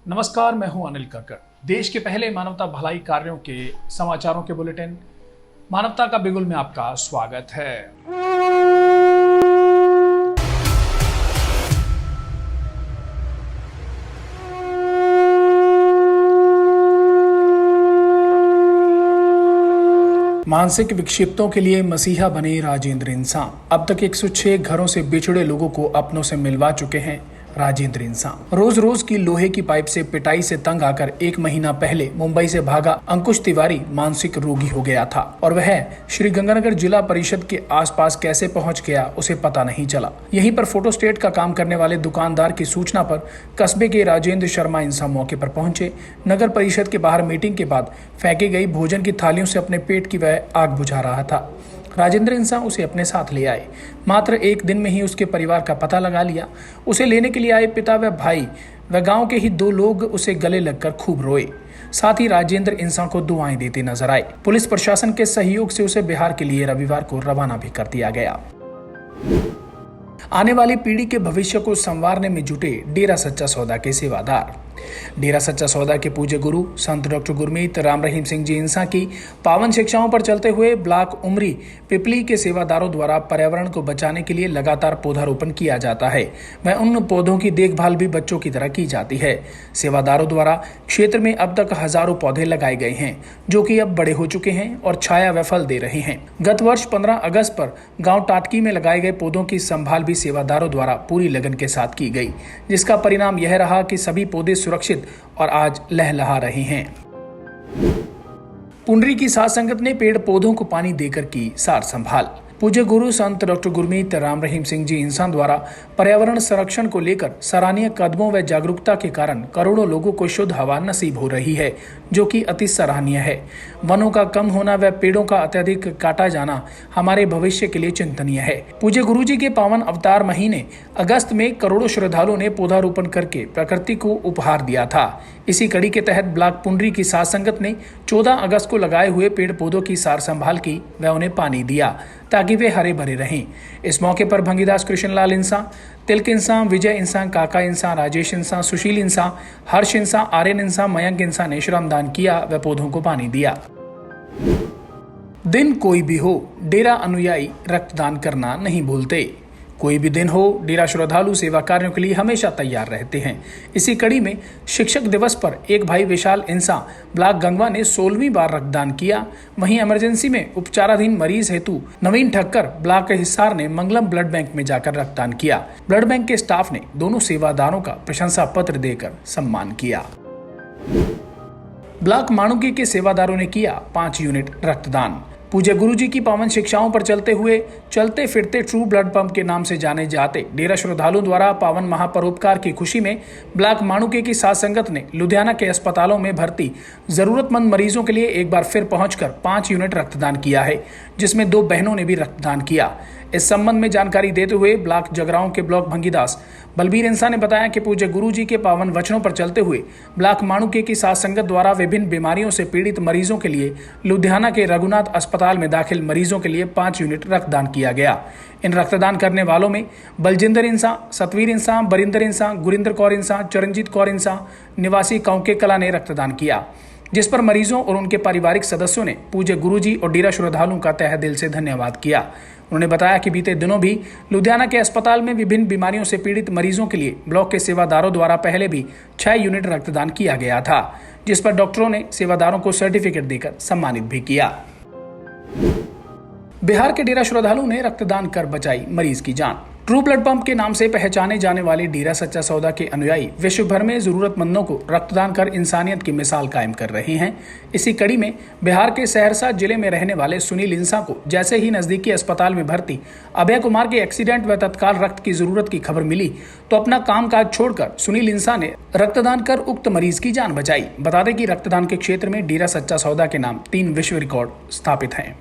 नमस्कार, मैं हूं अनिल कक्कड़। देश के पहले मानवता भलाई कार्यों के समाचारों के बुलेटिन मानवता का बिगुल में आपका स्वागत है। मानसिक विक्षिप्तों के लिए मसीहा बने राजेंद्र इंसान। अब तक 106 घरों से बिछड़े लोगों को अपनों से मिलवा चुके हैं राजेंद्र इंसान। रोज रोज की लोहे की पाइप से पिटाई से तंग आकर 1 महीना पहले मुंबई से भागा अंकुश तिवारी मानसिक रोगी हो गया था और वह श्री गंगानगर जिला परिषद के आसपास कैसे पहुंच गया उसे पता नहीं चला। यहीं पर फोटोस्टेट का काम करने वाले दुकानदार की सूचना पर कस्बे के राजेंद्र शर्मा इंसान मौके पर पहुंचे। नगर परिषद के बाहर मीटिंग के बाद फेंकी गई भोजन की थालियों से अपने पेट की वह आग बुझा रहा था। राजेंद्र इंसान उसे अपने साथ ले आए। मात्र 1 दिन में ही उसके परिवार का पता लगा लिया। उसे लेने के लिए आए पिता व भाई व गांव के ही 2 लोग उसे गले लगकर खूब रोए। साथ ही राजेंद्र इंसान को दुआएं देते नजर आए। पुलिस प्रशासन के सहयोग से उसे बिहार के लिए रविवार को रवाना भी कर दिया गया। आने वाली पीढ़ी के भविष्य को संवारने में जुटे डेरा सच्चा सौदा के सेवादार। डेरा सच्चा सौदा के पूज्य गुरु संत डॉक्टर गुरमीत राम रहीम सिंह जी इंसान की पावन शिक्षाओं पर चलते हुए ब्लॉक उमरी पिपली के सेवादारों द्वारा पर्यावरण को बचाने के लिए लगातार पौधारोपण किया जाता है। वह उन पौधों की देखभाल भी बच्चों की तरह की जाती है। सेवादारों द्वारा क्षेत्र में अब तक हजारों पौधे लगाए गए हैं जो कि अब बड़े हो चुके हैं और छाया व फल दे रहे हैं। गत वर्ष 15 अगस्त पर गाँव टाटकी में लगाए गए पौधों की संभाल भी सेवादारों द्वारा पूरी लगन के साथ की गई, जिसका परिणाम यह रहा कि सभी पौधे सुरक्षित और आज लहलहा रहे हैं। पुंडरी की साध संगत ने पेड़ पौधों को पानी देकर की सार संभाल। पूज्य गुरु संत डॉक्टर गुरमीत राम रहीम सिंह जी इंसान द्वारा पर्यावरण संरक्षण को लेकर सराहनीय कदमों व जागरूकता के कारण करोड़ों लोगों को शुद्ध हवा नसीब हो रही है, जो कि अति सराहनीय है। वनों का कम होना व पेड़ों का अत्यधिक काटा जाना हमारे भविष्य के लिए चिंतनीय है। पूज्य गुरु जी के पावन अवतार महीने अगस्त में करोड़ों श्रद्धालुओं ने पौधारोपण करके प्रकृति को उपहार दिया था। इसी कड़ी के तहत ब्लॉक पुंडरी की साध संगत ने 14 अगस्त को लगाए हुए पेड़ पौधों की सार संभाल की व उन्हें पानी दिया ताकि वे हरे भरे रहें। इस मौके पर भंगीदास कृष्णलाल इंसान, तिलक इंसान, विजय इंसान, काका इंसान, राजेश इंसान, सुशील इंसान, हर्ष इंसान, आर्यन इंसान, मयंक इंसान ने श्रमदान किया व पौधों को पानी दिया। दिन कोई भी हो, डेरा अनुयायी रक्तदान करना नहीं भूलते। कोई भी दिन हो, डेरा श्रद्धालु सेवा कार्यों के लिए हमेशा तैयार रहते हैं। इसी कड़ी में शिक्षक दिवस पर एक भाई विशाल इंसान ब्लॉक गंगवा ने 16वीं बार रक्तदान किया। वहीं इमरजेंसी में उपचाराधीन मरीज हेतु नवीन ठक्कर ब्लॉक हिसार ने मंगलम ब्लड बैंक में जाकर रक्तदान किया। ब्लड बैंक के स्टाफ ने दोनों सेवादारों का प्रशंसा पत्र देकर सम्मान किया। ब्लॉक माणुकी के सेवादारों ने किया 5 यूनिट रक्तदान। पूज्य गुरु जी की पावन शिक्षाओं पर चलते हुए चलते फिरते ट्रू ब्लड पंप के नाम से जाने जाते डेरा श्रद्धालुओं द्वारा पावन महापरोपकार की खुशी में ब्लॉक माणुके की साध संगत ने लुधियाना के अस्पतालों में भर्ती जरूरतमंद मरीजों के लिए एक बार फिर पहुंचकर 5 यूनिट रक्तदान किया है, जिसमें 2 बहनों ने भी रक्तदान किया। इस संबंध में जानकारी देते हुए ब्लॉक जगराओं के ब्लॉक भंगीदास बलबीर इंसान ने बताया कि पूज्य गुरु जी के पावन वचनों पर चलते हुए ब्लॉक माणुके की साध संगत द्वारा विभिन्न बीमारियों से पीड़ित मरीजों के लिए लुधियाना के रघुनाथ अस्पताल में दाखिल मरीजों के लिए 5 यूनिट रक्तदान किया गया। इन रक्तदान करने वालों में बलजिंदर इंसान, सतवीर इंसान, बरिंदर इंसान, गुरिंदर कौर इंसान, चरणजीत कौर इंसान निवासी काउके कला ने रक्तदान किया, जिस पर मरीजों और उनके पारिवारिक सदस्यों ने पूज्य गुरुजी और डेरा श्रद्धालुओं का तहे दिल से धन्यवाद किया। उन्होंने बताया कि बीते दिनों भी लुधियाना के अस्पताल में विभिन्न बीमारियों से पीड़ित मरीजों के लिए ब्लॉक के सेवादारों द्वारा पहले भी 6 यूनिट रक्तदान किया गया था, जिस पर डॉक्टरों ने सेवादारों को सर्टिफिकेट देकर सम्मानित भी किया। बिहार के डेरा श्रद्धालु ने रक्तदान कर बचाई मरीज की जान। ट्रू ब्लड पंप के नाम से पहचाने जाने वाले डेरा सच्चा सौदा के अनुयायी विश्व भर में जरूरतमंदों को रक्तदान कर इंसानियत की मिसाल कायम कर रहे हैं। इसी कड़ी में बिहार के सहरसा जिले में रहने वाले सुनील इंसान को जैसे ही नजदीकी अस्पताल में भर्ती अभय कुमार के एक्सीडेंट व तत्काल रक्त की जरूरत की खबर मिली तो अपना कामकाज छोड़कर सुनील इंसान ने रक्तदान कर उक्त मरीज की जान बचाई। बता दें कि रक्तदान के क्षेत्र में डेरा सच्चा सौदा के नाम 3 विश्व रिकॉर्ड स्थापित हैं।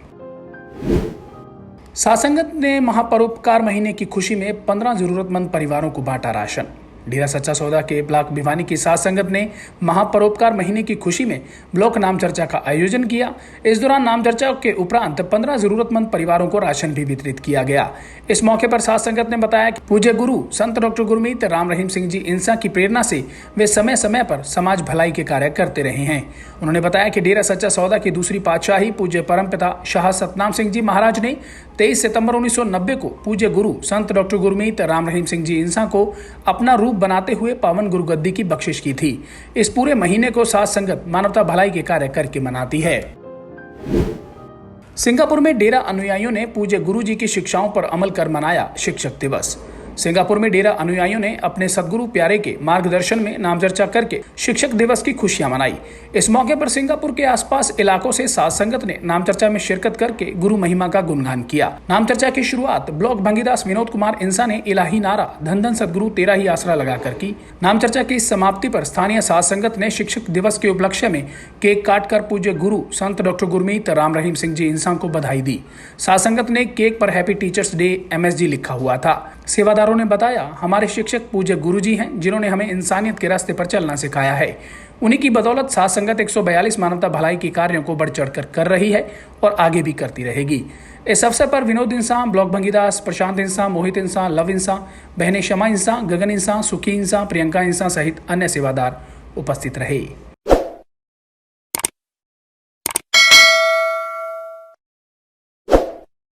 साध संगत ने महापरोपकार महीने की खुशी में 15 जरूरतमंद परिवारों को बांटा राशन। डेरा सच्चा सौदा के ब्लॉक भिवानी की साथ संगत ने महापरोपकार महीने की खुशी में ब्लॉक नाम चर्चा का आयोजन किया। इस दौरान नाम चर्चा के उपरांत 15 जरूरतमंद परिवारों को राशन भी वितरित किया गया। इस मौके पर साथ संगत ने बताया कि पूज्य गुरु संत डॉक्टर गुरमीत राम रहीम सिंह जी इंसा की प्रेरणा से वे समय समय पर समाज भलाई के कार्य करते रहे हैं। उन्होंने बताया कि डेरा सच्चा सौदा की दूसरी पातशाही पूज्य परमपिता शाह सतनाम सिंह जी महाराज ने 23 सितंबर 1990 को पूज्य गुरु संत डॉक्टर गुरमीत राम रहीम सिंह जी इंसा को अपना रूप बनाते हुए पावन गुरुगद्दी की बख्शिश की थी। इस पूरे महीने को साथ संगत मानवता भलाई के कार्य करके मनाती है। सिंगापुर में डेरा अनुयायियों ने पूज्य गुरु जी की शिक्षाओं पर अमल कर मनाया शिक्षक दिवस। सिंगापुर में डेरा अनुयायियों ने अपने सदगुरु प्यारे के मार्गदर्शन में नाम चर्चा करके शिक्षक दिवस की खुशियां मनाई। इस मौके पर सिंगापुर के आसपास इलाकों से साध संगत ने नाम चर्चा में शिरकत करके गुरु महिमा का गुणगान किया। नाम चर्चा की शुरुआत ब्लॉक भंगीदास विनोद कुमार इंसा ने इलाही नारा धन धन सदगुरु तेरा ही आसरा लगाकर की। नाम चर्चा की समाप्ति पर स्थानीय साध संगत ने शिक्षक दिवस के उपलक्ष्य में केक काटकर पूज्य गुरु संत डॉक्टर गुरमीत राम रहीम सिंह जी इंसा को बधाई दी। साध संगत ने केक पर हैप्पी टीचर्स डे MSG लिखा हुआ था। सेवादारों ने बताया, हमारे शिक्षक पूज्य गुरुजी हैं जिन्होंने हमें इंसानियत के रास्ते पर चलना सिखाया है। उन्हीं की बदौलत साध संगत 142 मानवता भलाई के कार्यों को बढ़ चढ़कर कर रही है और आगे भी करती रहेगी। इस अवसर पर विनोद इंसा, ब्लॉक भंगीदास, प्रशांत इंसा, मोहित इंसा, लव इंसा, बहने शमा इंसा, गगन इंसा, सुखी इंसा, प्रियंका इंसा सहित अन्य सेवादार उपस्थित रहे।